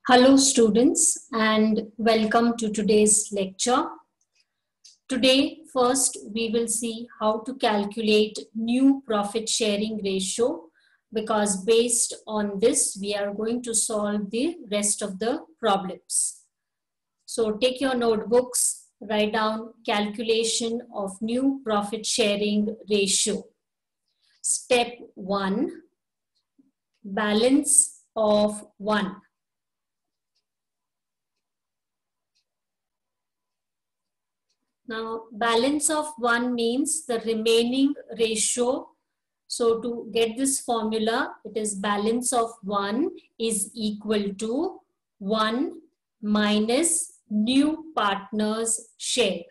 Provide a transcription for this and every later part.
Hello students and welcome to today's lecture. Today first we will see how to calculate new profit sharing ratio, because based on this we are going to solve the rest of the problems. So take your notebooks, write down calculation of new profit sharing ratio. Step 1, balance of 1. Now, balance of 1 means the remaining ratio. So, to get this formula, it is balance of 1 is equal to 1 minus new partner's share.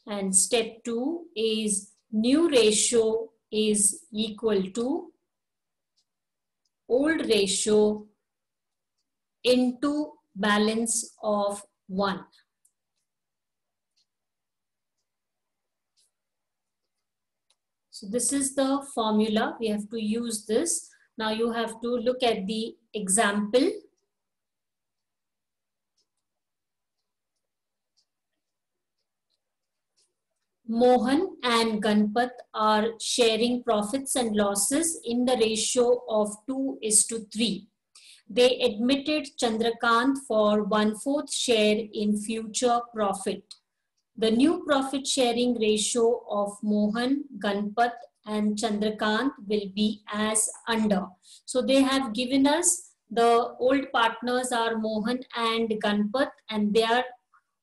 And step 2 is new ratio is equal to old ratio into balance of 1. So this is the formula. We have to use this. Now you have to look at the example. Mohan and Ganpat are sharing profits and losses in the ratio of 2:3. They admitted Chandrakant for 1/4 share in future profit. The new profit sharing ratio of Mohan, Ganpat and Chandrakant will be as under. So they have given us the old partners are Mohan and Ganpat, and their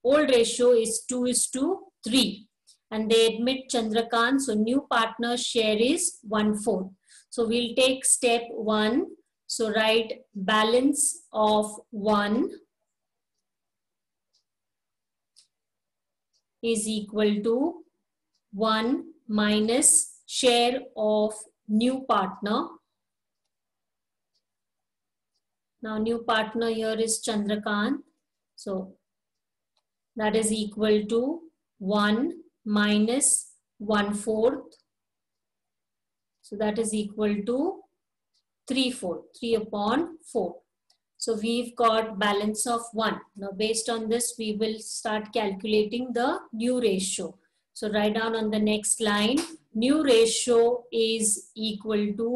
old ratio is 2:3. And they admit Chandrakant, so new partner share is 1/4. So we'll take step 1. So write balance of 1 is equal to 1 minus share of new partner. Now new partner here is Chandrakant. So that is equal to 1 minus 1/4. So that is equal to 3/4, 3/4. So we've got balance of 1. Now based on this, we will start calculating the new ratio. So write down on the next line, new ratio is equal to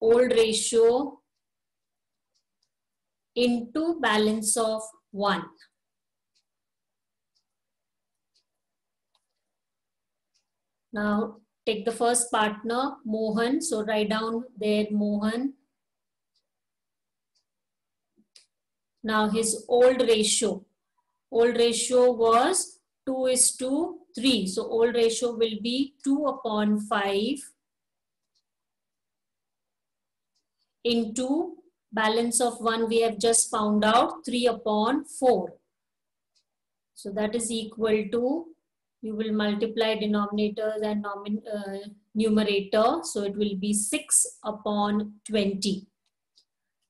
old ratio into balance of 1. Now take the first partner, Mohan. So write down there Mohan. Now his old ratio was 2:3. So old ratio will be 2/5 into balance of 1 we have just found out, 3/4. So that is equal to, you will multiply denominators and numerator. So it will be 6/20.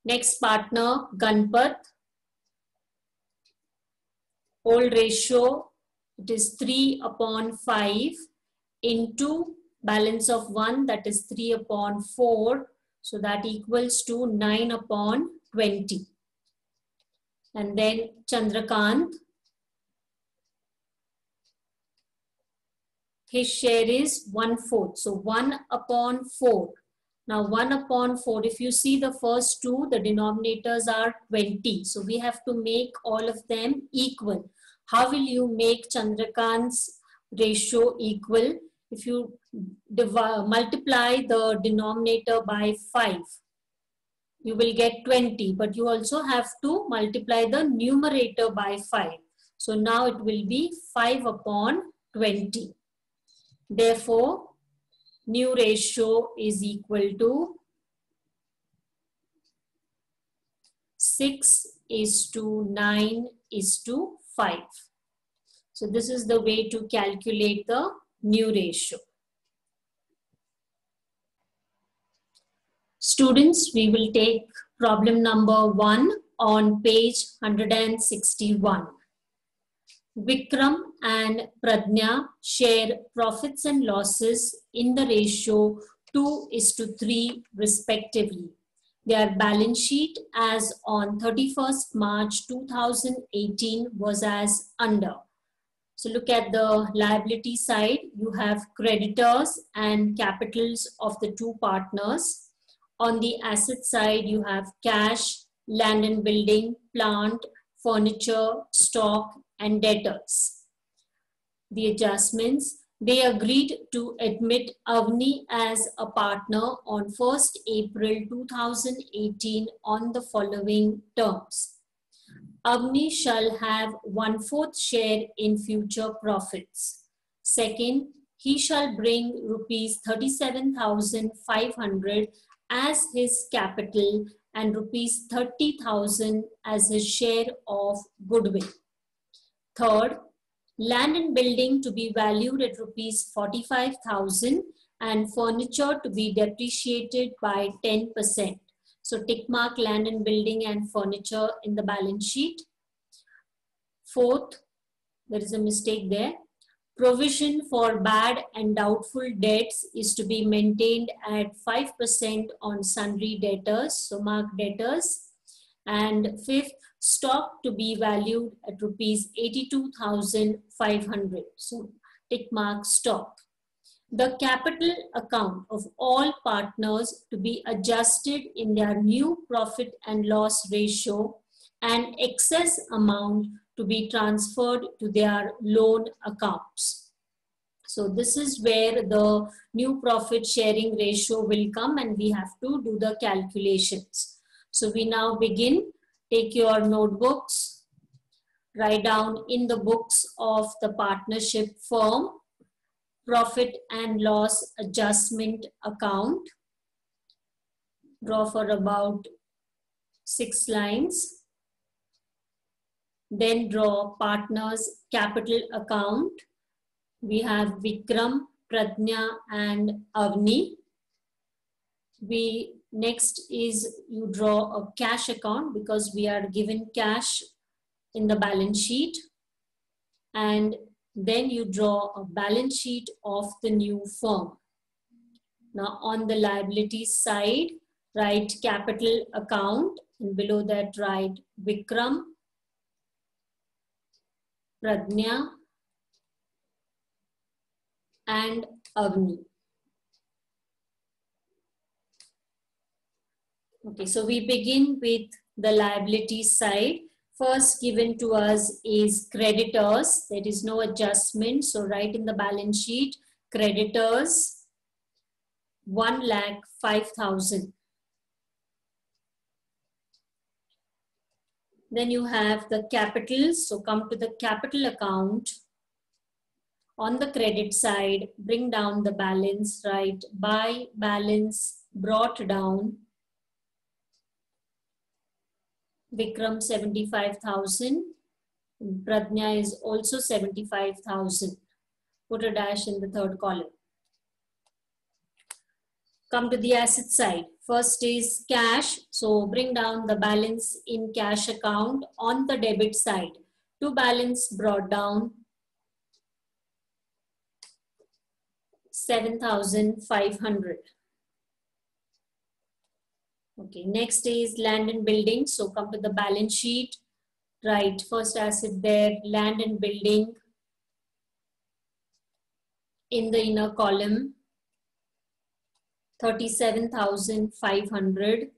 Next partner, Ganpat. Old ratio, it is 3/5 into balance of 1, that is 3/4. So that equals to 9/20. And then Chandrakant, his share is 1/4. So 1/4. Now 1/4, if you see the first two, the denominators are 20. So we have to make all of them equal. How will you make Chandrakant's ratio equal? If you multiply the denominator by 5, you will get 20. But you also have to multiply the numerator by 5. So now it will be 5/20. Therefore, new ratio is equal to 6:9:5. So this is the way to calculate the new ratio. Students, we will take problem number 1 on page 161. Vikram and Pradnya share profits and losses in the ratio 2:3 respectively. Their balance sheet as on 31st March 2018 was as under. So look at the liability side. You have creditors and capitals of the two partners. On the asset side, you have cash, land and building, plant, furniture, stock, and debtors. The adjustments, they agreed to admit Avni as a partner on 1st April 2018 on the following terms. Avni shall have 1/4 share in future profits. Second, he shall bring rupees 37,500 as his capital and rupees 30,000 as his share of goodwill. Third, land and building to be valued at rupees 45,000 and furniture to be depreciated by 10%. So tick mark land and building and furniture in the balance sheet. Fourth, there is a mistake there. Provision for bad and doubtful debts is to be maintained at 5% on sundry debtors, so mark debtors. And fifth, stock to be valued at rupees 82,500, so tick mark stock. The capital account of all partners to be adjusted in their new profit and loss ratio and excess amount to be transferred to their loan accounts. So this is where the new profit sharing ratio will come and we have to do the calculations. So we now begin. Take your notebooks, write down in the books of the partnership firm, profit and loss adjustment account. Draw for about 6 lines. Then draw partners capital account. We have Vikram, Pradnya and Avni. Next is you draw a cash account because we are given cash in the balance sheet. And then you draw a balance sheet of the new firm. Now on the liabilities side, write capital account and below that write Vikram, Pradnya and Avni. Okay, so we begin with the liability side. First given to us is creditors. There is no adjustment. So write in the balance sheet, creditors, 1,05,000. Then you have the capital. So come to the capital account. On the credit side, bring down the balance, write by balance brought down. Vikram 75,000. Pradnya is also 75,000. Put a dash in the third column. Come to the asset side. First is cash. So bring down the balance in cash account on the debit side. To balance brought down 7,500. Okay, next is land and building. So come to the balance sheet, write first asset there, land and building in the inner column, 37,500.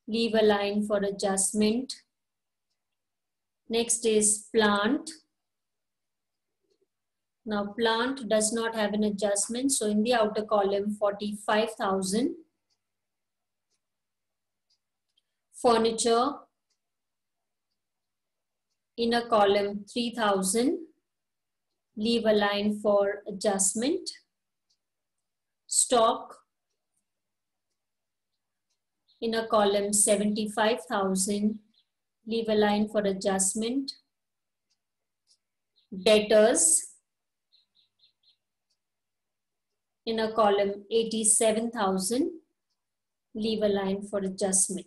Leave a line for adjustment. Next is plant. Now plant does not have an adjustment. So in the outer column, 45,000. Furniture, inner column 3,000. Leave a line for adjustment. Stock, inner column 75,000. Leave a line for adjustment. Debtors, inner column 87,000. Leave a line for adjustment.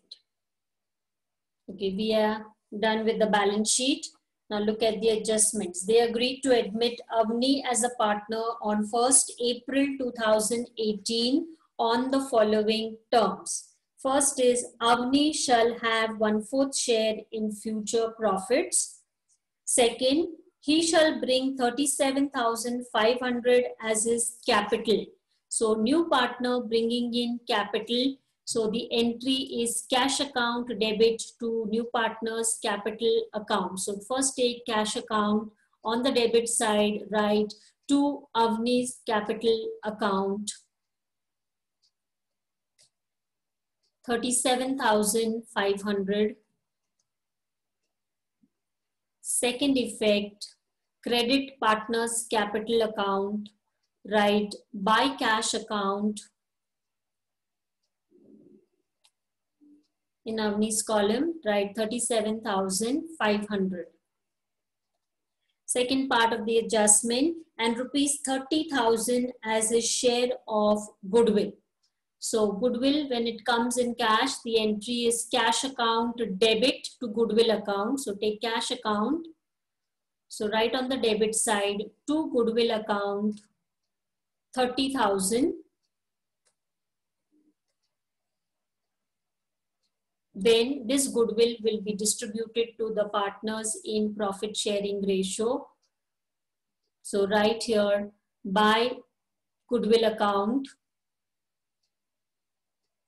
Okay, we are done with the balance sheet. Now look at the adjustments. They agreed to admit Avni as a partner on 1st April 2018 on the following terms. First is Avni shall have 1/4 share in future profits. Second, he shall bring 37,500 as his capital. So new partner bringing in capital. So the entry is cash account debit to new partner's capital account. So first take cash account on the debit side, right, to Avni's capital account. 37,500. Second effect, credit partner's capital account, right, by cash account in Avni's column, right, 37,500. Second part of the adjustment, and rupees 30,000 as a share of goodwill. So goodwill, when it comes in cash, the entry is cash account debit to goodwill account. So take cash account. So write on the debit side to goodwill account 30,000. Then this goodwill will be distributed to the partners in profit sharing ratio. So write here by goodwill account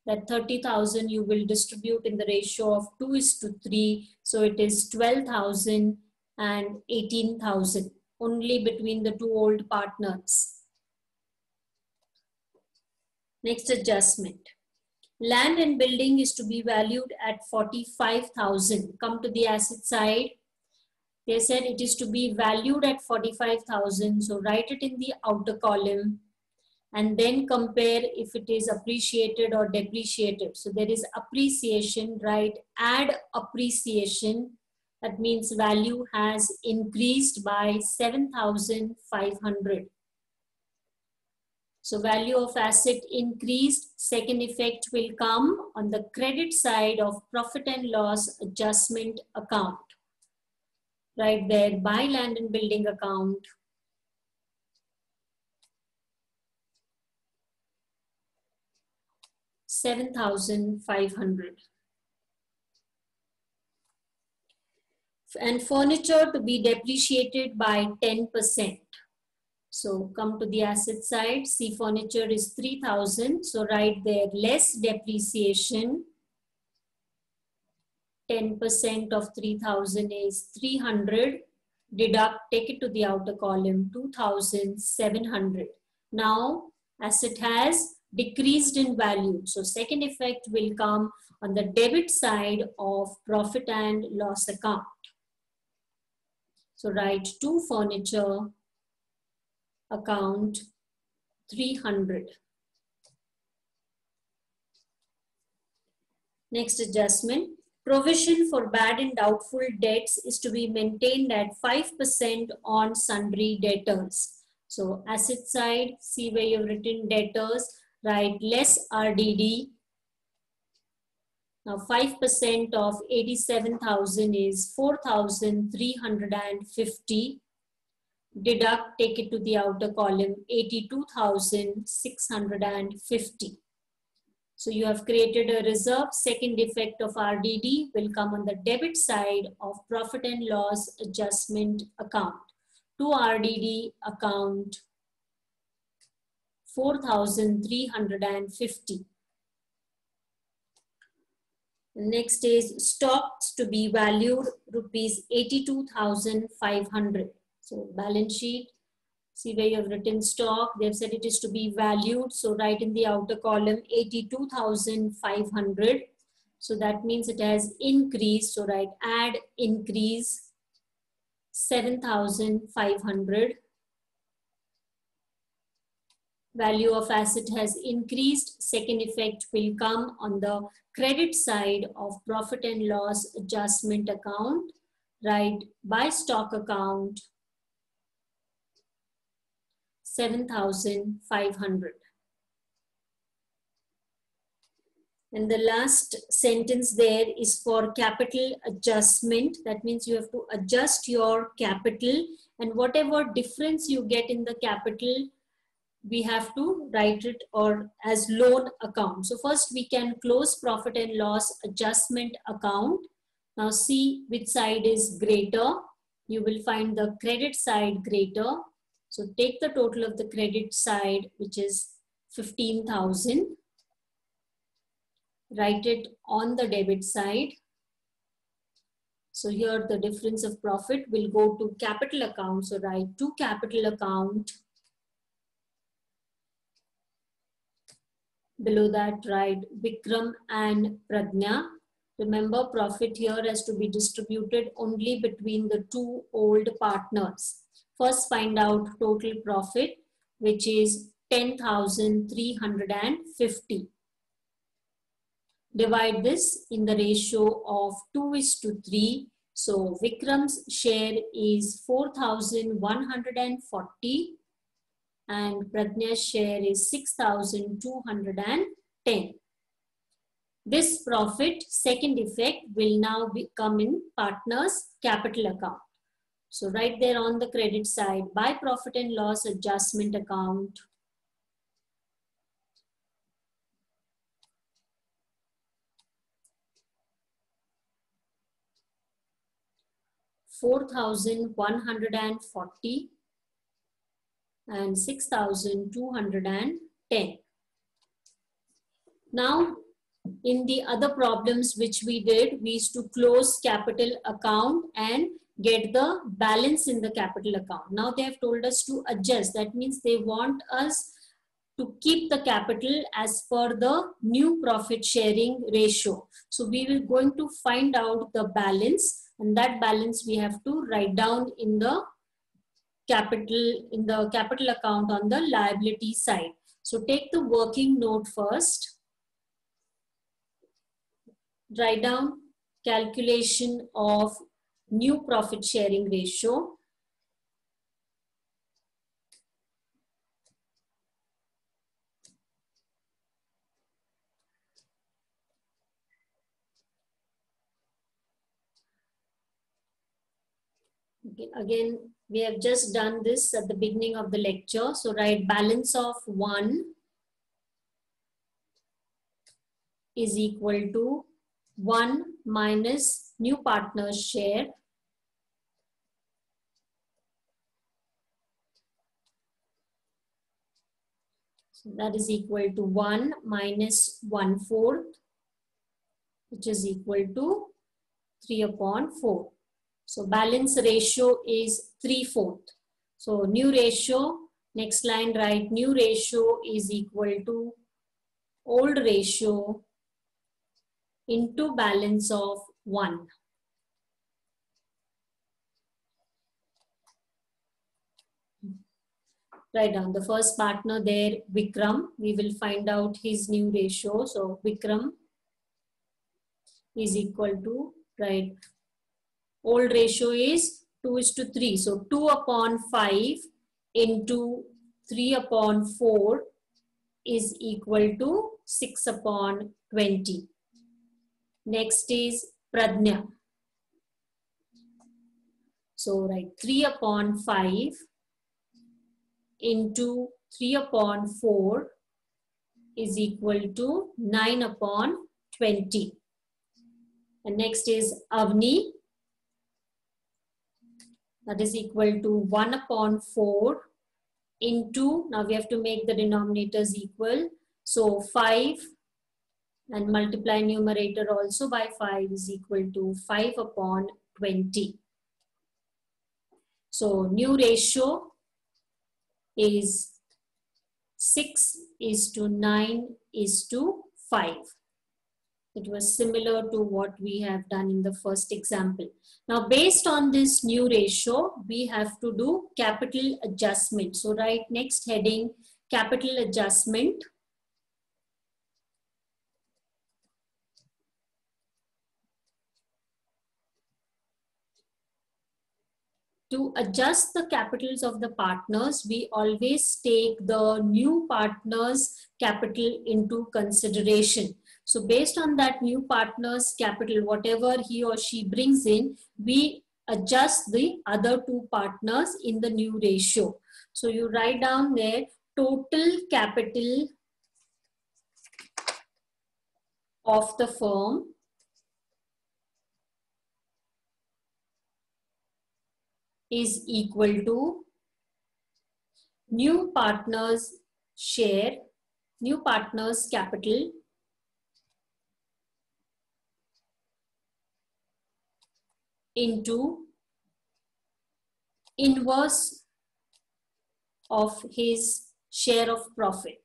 that 30,000 you will distribute in the ratio of 2:3. So it is 12,000 and 18,000 only between the two old partners. Next adjustment. Land and building is to be valued at 45,000. Come to the asset side. They said it is to be valued at 45,000. So write it in the outer column and then compare if it is appreciated or depreciated. So there is appreciation, right? Add appreciation. That means value has increased by 7,500. So value of asset increased. Second effect will come on the credit side of profit and loss adjustment account. Right there by land and building account. $7,500. And furniture to be depreciated by 10%. So come to the asset side, see furniture is 3,000. So write there less depreciation. 10% of 3,000 is 300. Deduct, take it to the outer column, 2,700. Now asset has decreased in value. So second effect will come on the debit side of profit and loss account. So write to furniture account 300. Next adjustment. Provision for bad and doubtful debts is to be maintained at 5% on sundry debtors. So asset side, see where you've written debtors, write less RDD. Now 5% of 87,000 is 4,350. Deduct, take it to the outer column, 82,650. So you have created a reserve. Second effect of RDD will come on the debit side of profit and loss adjustment account. To RDD account 4,350. Next is stocks to be valued rupees 82,500. So balance sheet, see where you have written stock. They've said it is to be valued. So write in the outer column 82,500. So that means it has increased. So write add increase 7,500. Value of asset has increased. Second effect will come on the credit side of profit and loss adjustment account. Write by stock account 7,500. And the last sentence there is for capital adjustment. That means you have to adjust your capital, and whatever difference you get in the capital, we have to write it or as loan account. So first we can close profit and loss adjustment account. Now see which side is greater. You will find the credit side greater. So take the total of the credit side, which is 15,000. Write it on the debit side. So here the difference of profit will go to capital account. So write to capital account. Below that write Vikram and Pradnya. Remember, profit here has to be distributed only between the two old partners. First find out total profit, which is 10,350. Divide this in the ratio of 2:3. So Vikram's share is 4,140 and Pradnya's share is 6,210. This profit, second effect, will now come in partners' capital account. So right there on the credit side, by profit and loss adjustment account, $4,140 and 6,210. Now, in the other problems which we did, we used to close capital account and get the balance in the capital account. Now they have told us to adjust. That means they want us to keep the capital as per the new profit sharing ratio. So we will going to find out the balance, and that balance we have to write down in the capital account on the liability side. So take the working note first. Write down calculation of new profit sharing ratio. Okay, again, we have just done this at the beginning of the lecture. So write balance of 1 is equal to 1 minus new partner's share so that is equal to 1 minus 1/4, which is equal to 3/4. So balance ratio is 3/4. So new ratio, next line write new ratio is equal to old ratio into balance of 1. Write down the first partner there, Vikram. We will find out his new ratio. So Vikram is equal to, right, old ratio is 2:3. So 2/5 into 3/4 is equal to 6/20. Next is Pradnya. So write 3/5 into 3/4 is equal to 9/20. And next is Avni. That is equal to 1/4 into, now we have to make the denominators equal. So 5 and multiply numerator also by 5 is equal to 5/20. So new ratio is 6:9:5. It was similar to what we have done in the first example. Now, based on this new ratio, we have to do capital adjustment. So write next heading, capital adjustment. To adjust the capitals of the partners, we always take the new partner's capital into consideration. So based on that new partner's capital, whatever he or she brings in, we adjust the other two partners in the new ratio. So you write down there total capital of the firm is equal to new partner's share, new partner's capital into inverse of his share of profit.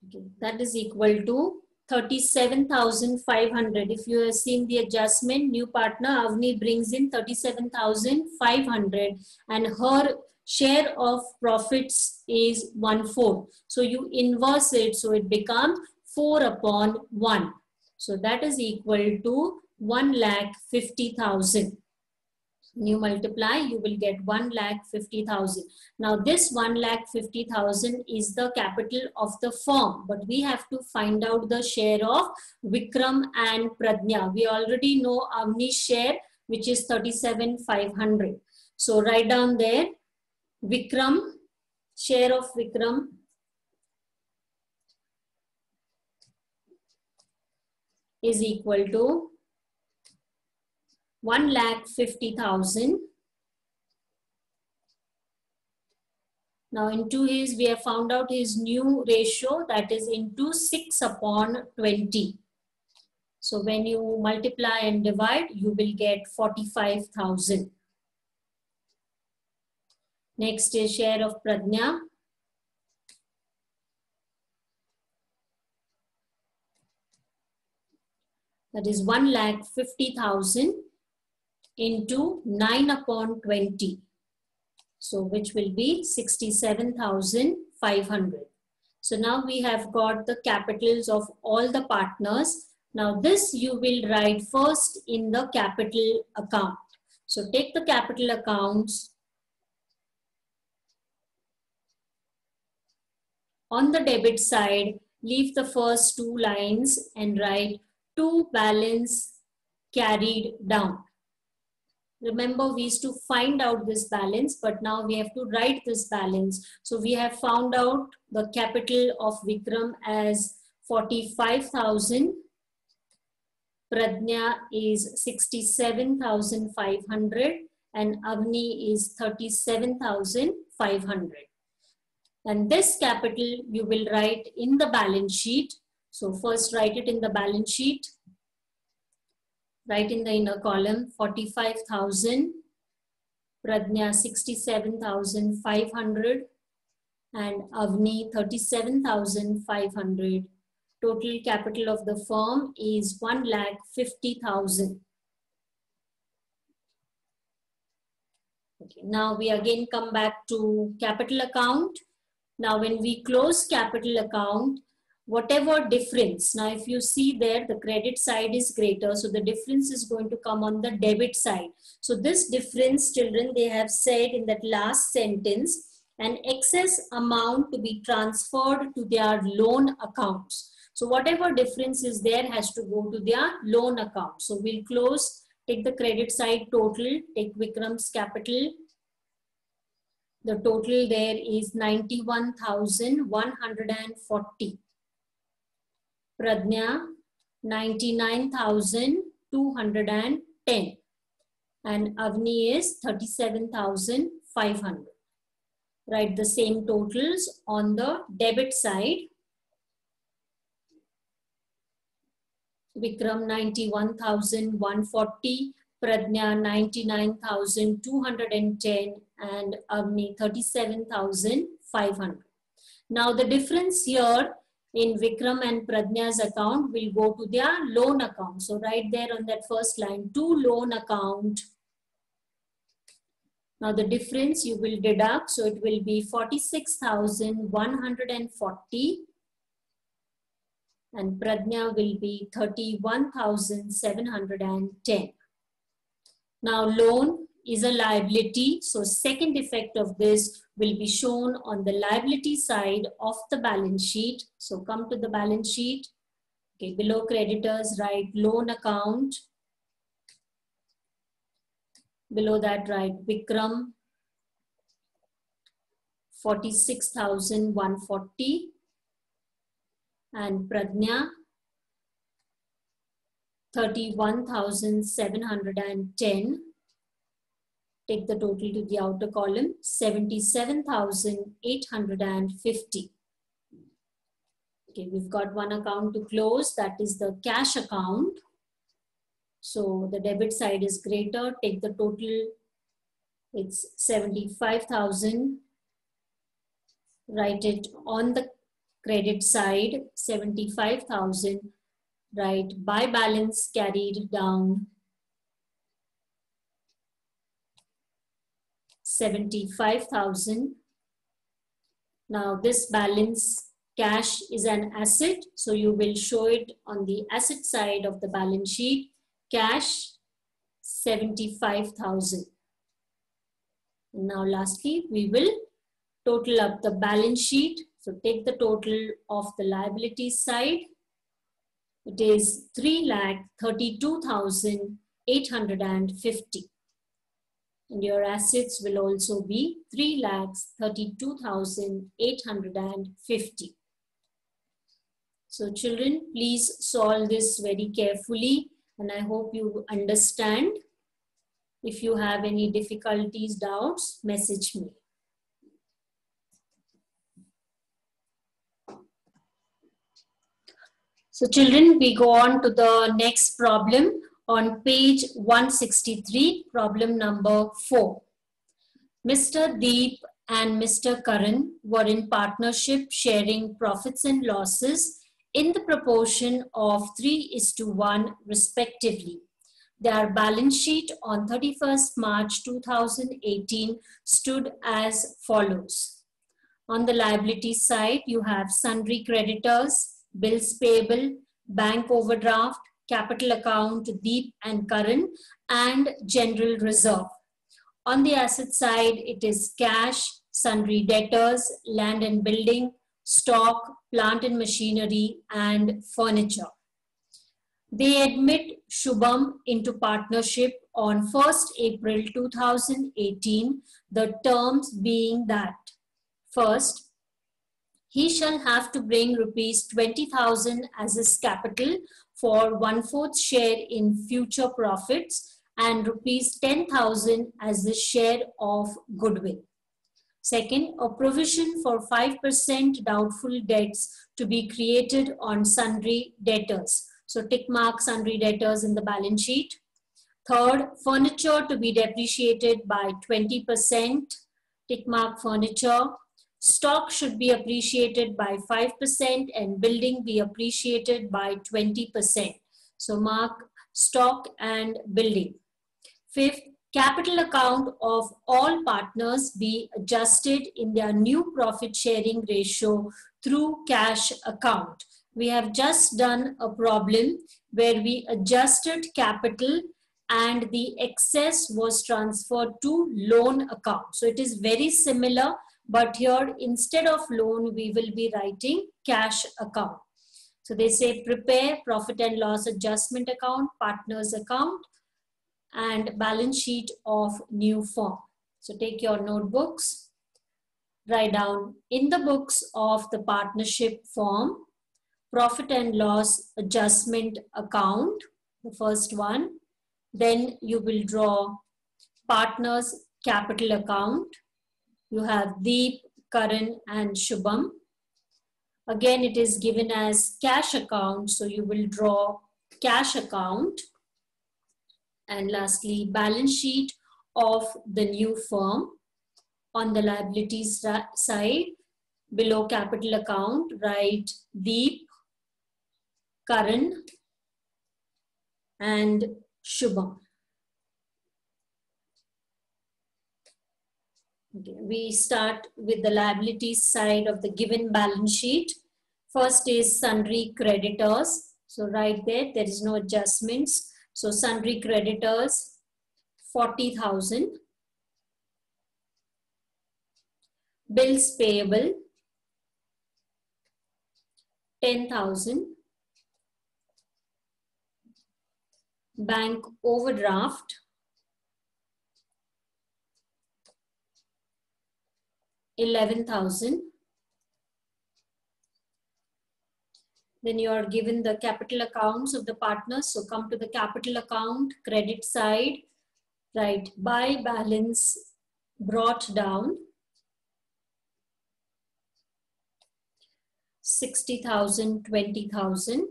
Okay, that is equal to 37,500. If you are seeing the adjustment, new partner Avni brings in 37,500 and her share of profits is 1/4. So you inverse it, so it becomes 4/1. So that is equal to 1,50,000. You multiply, you will get 1,50,000. Now this 1,50,000 is the capital of the firm, but we have to find out the share of Vikram and Pradnya. We already know Avni's share, which is 37,500. So write down there, Vikram, share of Vikram is equal to 1,50,000. Now into his, we have found out his new ratio, that is into 6/20. So when you multiply and divide, you will get 45,000. Next is share of Pradnya. That is 1,50,000 into 9/20. So which will be 67,500. So now we have got the capitals of all the partners. Now this you will write first in the capital account. So take the capital accounts. On the debit side, leave the first two lines and write to balance carried down. Remember, we used to find out this balance, but now we have to write this balance. So we have found out the capital of Vikram as 45,000. Pradnya is 67,500 and Avni is 37,500. And this capital you will write in the balance sheet. So first write it in the balance sheet. Write in the inner column 45,000, Pradnya 67,500 and Avni 37,500. Total capital of the firm is 1,50,000. Okay, now we again come back to capital account. Now when we close capital account, whatever difference, now if you see there, the credit side is greater, so the difference is going to come on the debit side. So this difference, children, they have said in that last sentence, an excess amount to be transferred to their loan accounts. So whatever difference is there has to go to their loan account. So we'll close, take the credit side total, take Vikram's capital. The total there is 91,140. Pradnya 99,210 and Avni is 37,500. Write the same totals on the debit side. Vikram 91,140, Pradnya 99,210 and Avni 37,500. Now the difference here in Vikram and Pradnya's account will go to their loan account. So right there on that first line, to loan account. Now the difference you will deduct. So it will be 46,140 and Pradnya will be 31,710. Now loan is a liability. So second effect of this will be shown on the liability side of the balance sheet. So come to the balance sheet. Okay, below creditors, write loan account. Below that, write Vikram, 46,140, and Pradnya, 31,710. Take the total to the outer column, 77,850. Okay, we've got one account to close, that is the cash account. So the debit side is greater. Take the total, it's 75,000. Write it on the credit side, 75,000. Write by balance carried down, 75,000. Now this balance cash is an asset, so you will show it on the asset side of the balance sheet. Cash 75,000. Now lastly, we will total up the balance sheet. So take the total of the liability side. It is 3,32,850. And your assets will also be 3,32,850. So children, please solve this very carefully, and I hope you understand. If you have any difficulties, doubts, message me. So children, we go on to the next problem on page 163, problem number 4. Mr. Deep and Mr. Karan were in partnership sharing profits and losses in the proportion of 3:1 respectively. Their balance sheet on 31st March 2018 stood as follows. On the liability side, you have sundry creditors, bills payable, bank overdraft, capital account, Deep and Karan, and general reserve. On the asset side, it is cash, sundry debtors, land and building, stock, plant and machinery, and furniture. They admit Shubham into partnership on 1st April 2018, the terms being that, first, he shall have to bring rupees 20,000 as his capital for 1/4 share in future profits and rupees 10,000 as his share of goodwill. Second, a provision for 5% doubtful debts to be created on sundry debtors. So tick mark sundry debtors in the balance sheet. Third, furniture to be depreciated by 20%. Tick mark furniture. Stock should be appreciated by 5% and building be appreciated by 20%. So mark stock and building. Fifth, capital account of all partners be adjusted in their new profit sharing ratio through cash account. We have just done a problem where we adjusted capital and the excess was transferred to loan account. So it is very similar, but here instead of loan, we will be writing cash account. So they say prepare profit and loss adjustment account, partners account, and balance sheet of new firm. So take your notebooks, write down in the books of the partnership firm, profit and loss adjustment account, the first one. Then you will draw partners capital account. You have Deep, Karan and Shubham. Again, it is given as cash account, so you will draw cash account. And lastly, balance sheet of the new firm. On the liabilities side, below capital account, write Deep, Karan and Shubham. Okay, we start with the liabilities side of the given balance sheet. First is sundry creditors. So right there is no adjustments. So sundry creditors, 40,000. Bills payable 10,000. Bank overdraft 11,000. Then you are given the capital accounts of the partners. So come to the capital account, credit side, right? By balance brought down 60,000, 20,000.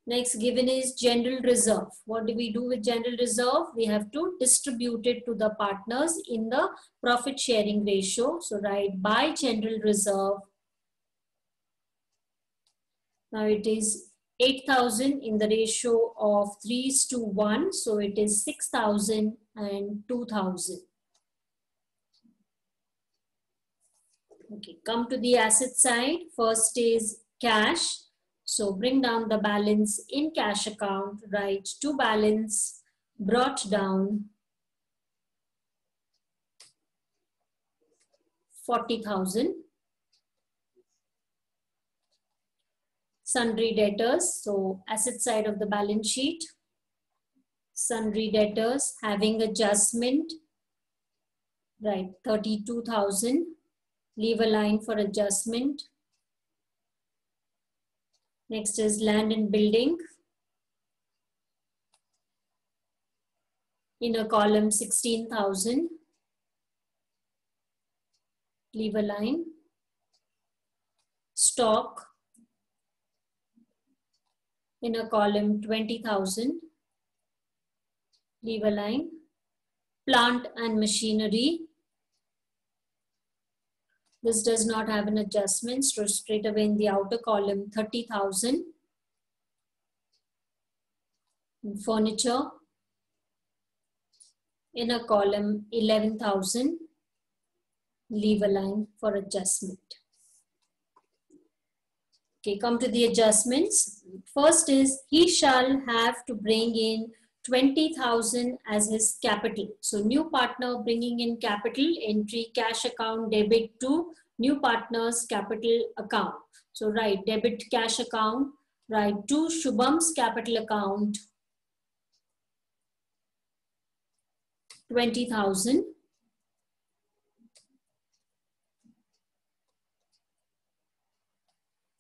Next given is general reserve. What do we do with general reserve? We have to distribute it to the partners in the profit sharing ratio. So write by general reserve. Now it is 8,000 in the ratio of 3:1. So it is 6,000 and 2,000. Okay, come to the asset side. First is cash. So bring down the balance in cash account, right? To balance brought down 40,000. Sundry debtors, so asset side of the balance sheet. Sundry debtors having adjustment, right? 32,000. Leave a line for adjustment. Next is land and building. In a column 16,000. Leave a line. Stock. In a column 20,000. Leave a line. Plant and machinery. This does not have an adjustment, so straight away in the outer column 30,000. Furniture. In a column 11,000. Leave a line for adjustment. Okay, come to the adjustments. First is he shall have to bring in 20,000 as his capital. So new partner bringing in capital, entry cash account debit to new partner's capital account. So write debit cash account, write to Shubham's capital account 20,000.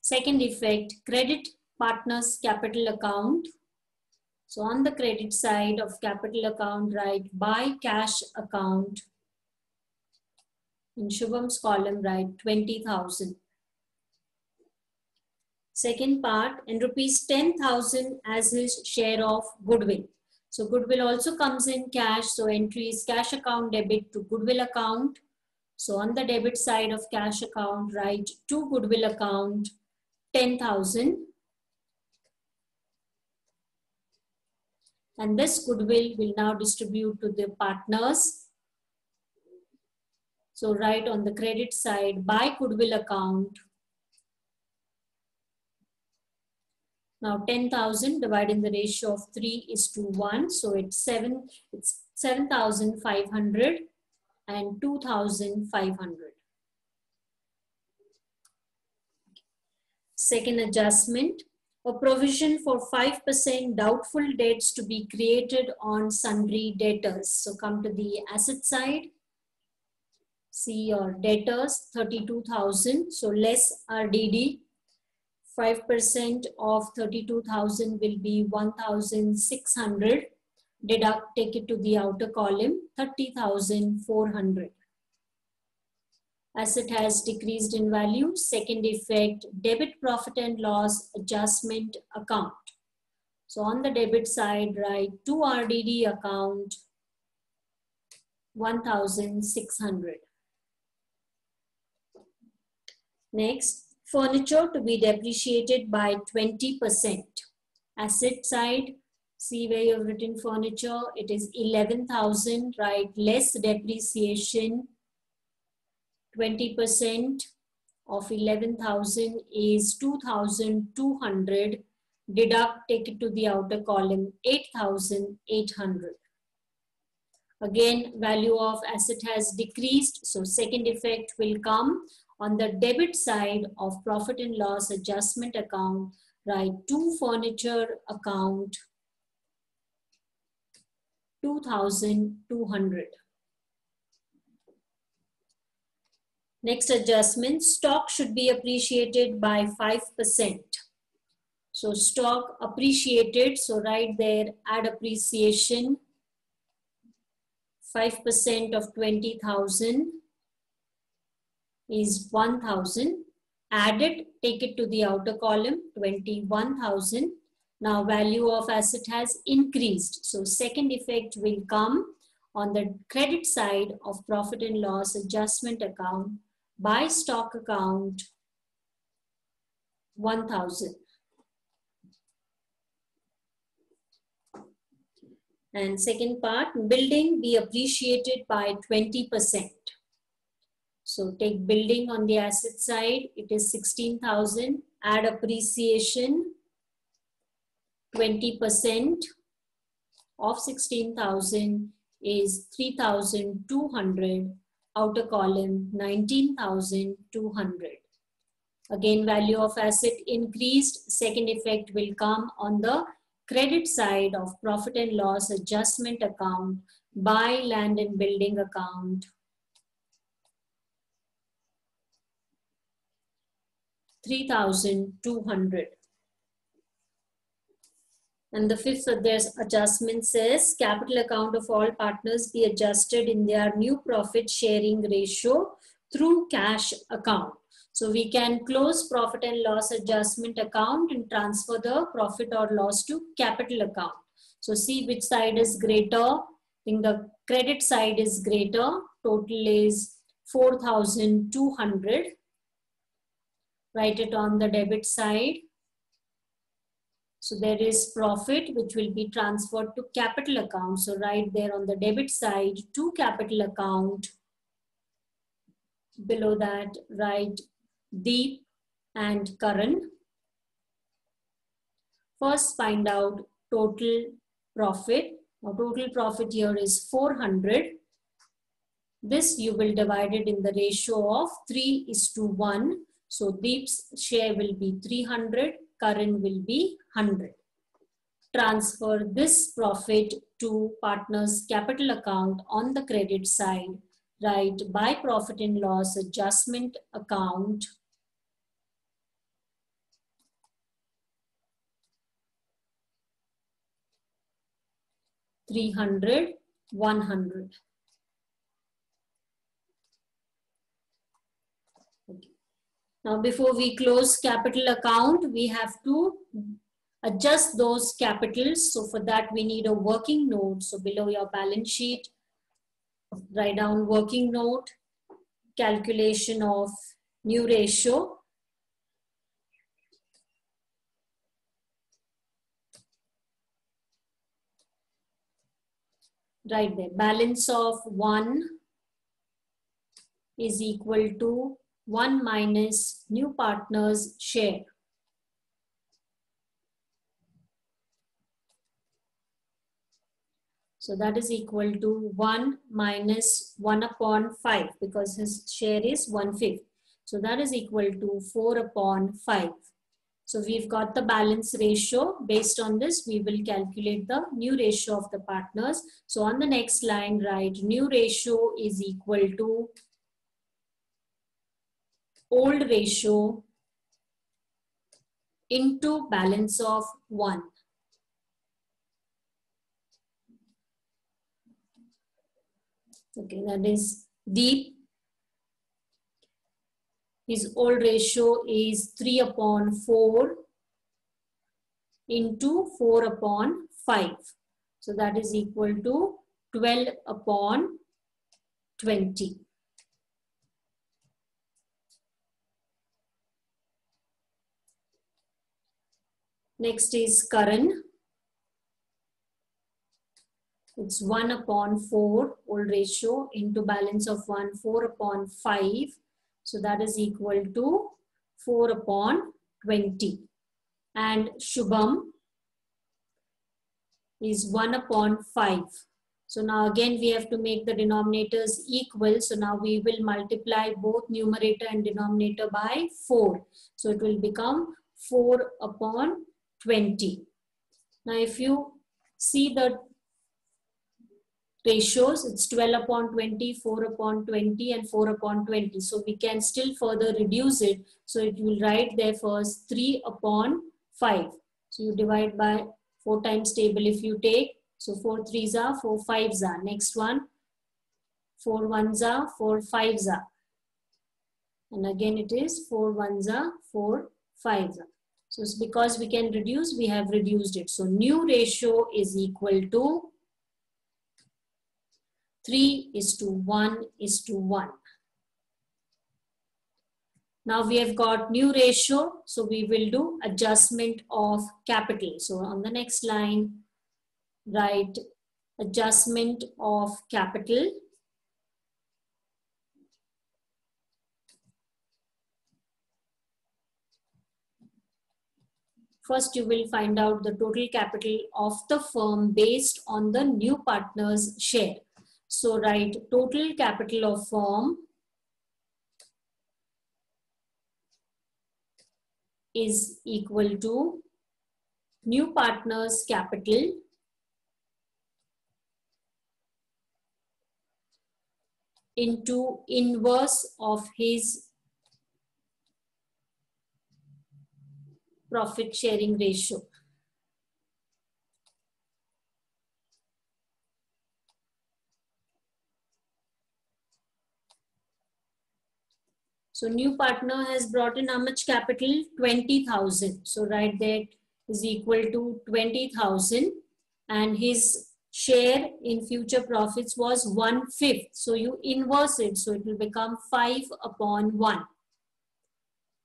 Second effect, credit partner's capital account. So on the credit side of capital account, write by cash account. In Shubham's column, write 20,000. Second part, and rupees 10,000 as his share of goodwill. So goodwill also comes in cash. So entry is cash account debit to goodwill account. So on the debit side of cash account, write to goodwill account 10,000. And this goodwill will now distribute to the partners. So write on the credit side by goodwill account. Now 10,000 divided in the ratio of 3:1. So it's 7,500 and 2,500. Second adjustment, a provision for 5% doubtful debts to be created on sundry debtors. So come to the asset side. See your debtors 32,000. So less RDD. 5% of 32,000 will be 1,600. Deduct, take it to the outer column, 30,400. Asset has decreased in value. Second effect, debit profit and loss adjustment account. So on the debit side, write to RDD account 1,600. Next, furniture to be depreciated by 20%. Asset side, see where you have written furniture. It is 11,000, right? Less depreciation. 20% of 11,000 is 2,200. deduct, take it to the outer column, 8,800. Again, value of asset has decreased, so second effect will come on the debit side of profit and loss adjustment account, right, to furniture account, 2,200. Next adjustment, stock should be appreciated by 5%. So stock appreciated, so right there, add appreciation, 5% of 20,000 is 1,000. Add it, take it to the outer column, 21,000. Now value of asset has increased. So second effect will come on the credit side of profit and loss adjustment account by stock account, 1,000. And second part, building be appreciated by 20%. So take building on the asset side, it is 16,000, add appreciation, 20% of 16,000 is 3,200, outer column 19,200. Again, value of asset increased, second effect will come on the credit side of profit and loss adjustment account by land and building account, 3,200. And the fifth adjustment says capital account of all partners be adjusted in their new profit sharing ratio through cash account. So we can close profit and loss adjustment account and transfer the profit or loss to capital account. So see which side is greater. I think the credit side is greater. Total is 4,200. Write it on the debit side. So there is profit which will be transferred to capital account. So right there on the debit side to capital account. Below that, write Deep and Karan. First find out total profit. Now total profit here is 400. This you will divide it in the ratio of 3:1. So Deep's share will be 300, Karan will be 100. Transfer this profit to partner's capital account on the credit side. Right, by profit and loss adjustment account, 300, 100. Okay. Now before we close capital account, we have to adjust those capitals. So for that we need a working note. So below your balance sheet, write down working note, calculation of new ratio. Right there, balance of 1 is equal to 1 minus new partner's share. So that is equal to 1 minus 1 upon 5 because his share is 1/5. So that is equal to 4 upon 5. So we've got the balance ratio. Based on this, we will calculate the new ratio of the partners. So on the next line, write new ratio is equal to old ratio into balance of 1. Okay, that is Deep. His old ratio is 3 upon 4 into 4 upon 5. So that is equal to 12 upon 20. Next is Karan. It's 1 upon 4 old ratio into balance of 1, 4 upon 5. So that is equal to 4 upon 20. and Shubham is 1 upon 5. So now again we have to make the denominators equal. So now we will multiply both numerator and denominator by 4. So it will become 4 upon 20. Now if you see the ratios, it's 12 upon 20, 4 upon 20 and 4 upon 20. So we can still further reduce it. So it will write there first 3 upon 5. So you divide by 4 times table if you take. So 4 3s are, 4 5s are. Next one, 4 1s are, 4 5s are. And again it is 4 1s are, 4 5s are. So it's because we can reduce, we have reduced it. So new ratio is equal to 3:1:1. Now we have got new ratio, so we will do adjustment of capital. So on the next line, write adjustment of capital. First, you will find out the total capital of the firm based on the new partner's share. So write total capital of firm is equal to new partner's capital into inverse of his profit sharing ratio. So new partner has brought in how much capital? 20,000. So write that is equal to 20,000 and his share in future profits was 1/5. So you inverse it. So it will become 5 upon 1.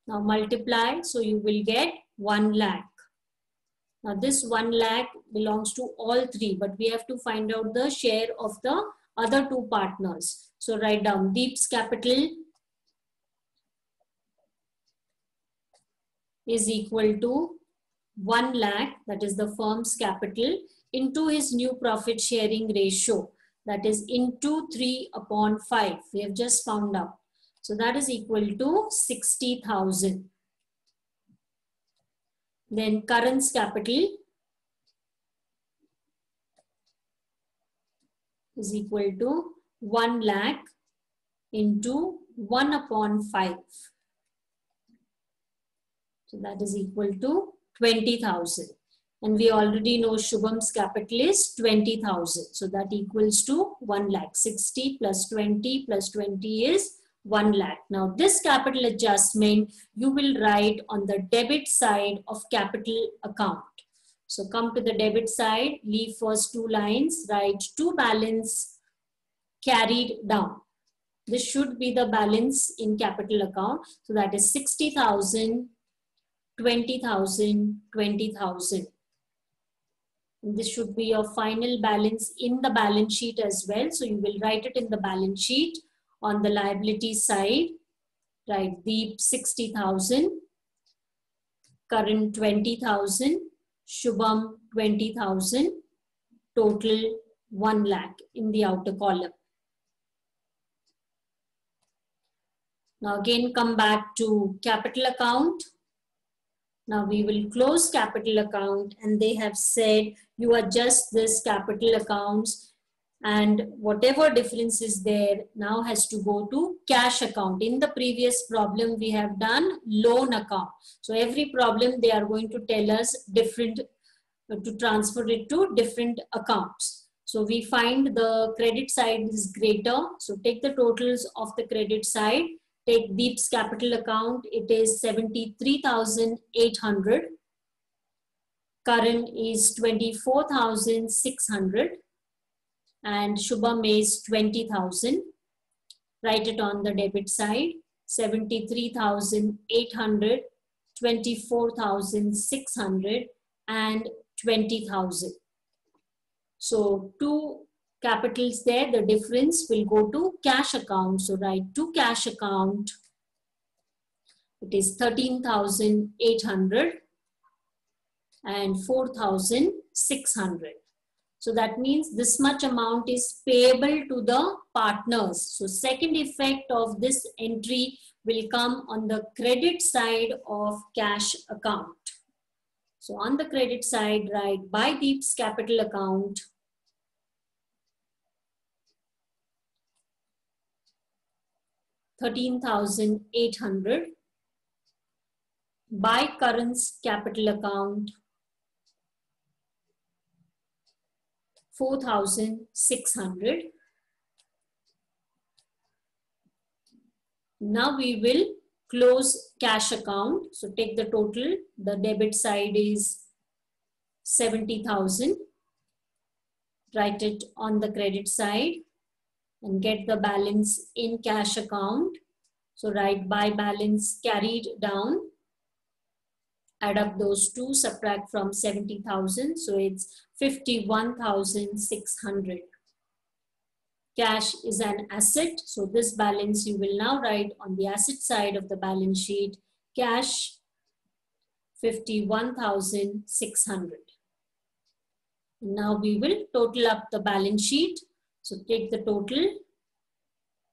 Now multiply. So you will get 1 lakh. Now this 1 lakh belongs to all three, but we have to find out the share of the other two partners. So write down Deep's capital is equal to 1 lakh, that is the firm's capital, into his new profit sharing ratio, that is into 3 upon 5. We have just found out. So that is equal to 60,000. Then Karan's capital is equal to 1 lakh into 1 upon 5. So that is equal to 20,000. And we already know Shubham's capital is 20,000. So that equals to 1 lakh. 60 plus 20 plus 20 is 1 lakh. Now this capital adjustment you will write on the debit side of capital account. So come to the debit side, leave first two lines, write to balance carried down. This should be the balance in capital account. So that is 60,000, 20,000, 20,000. This should be your final balance in the balance sheet as well. So you will write it in the balance sheet. On the liability side, write Deep 60,000, Karan 20,000, Shubham 20,000, total 1 lakh in the outer column. Now again come back to capital account. Now we will close capital account and they have said you adjust this capital accounts and whatever difference is there now has to go to cash account. In the previous problem we have done loan account. So every problem they are going to tell us different to transfer it to different accounts. So we find the credit side is greater. So take the totals of the credit side. Take Deep's capital account, it is 73,800. Karan is 24,600 and Shubham is 20,000. Write it on the debit side, 73,800, 24,600 and 20,000. So two capitals there, the difference will go to cash account. So write to cash account, it is 13,800 and 4,600. So that means this much amount is payable to the partners. So second effect of this entry will come on the credit side of cash account. So on the credit side, write Buydeep's capital account, $13,800. By Karan's capital account, 4,600. Now we will close cash account. So take the total. The debit side is 70,000. Write it on the credit side and get the balance in cash account. So write by balance carried down. Add up those two, subtract from 70,000. So it's 51,600. Cash is an asset. So this balance you will now write on the asset side of the balance sheet. Cash 51,600. Now we will total up the balance sheet. So take the total.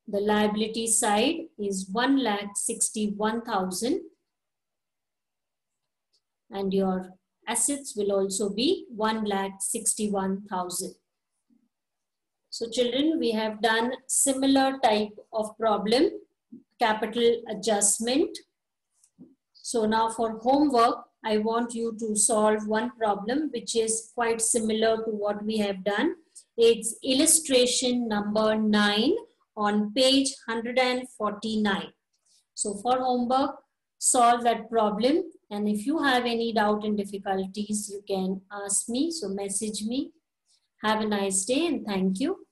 The liability side is 1,61,000. And your assets will also be 1,61,000. So children, we have done similar type of problem, capital adjustment. So now for homework, I want you to solve one problem which is quite similar to what we have done. It's illustration number 9 on page 149. So for homework, solve that problem. And if you have any doubt and difficulties, you can ask me. So message me. Have a nice day and thank you.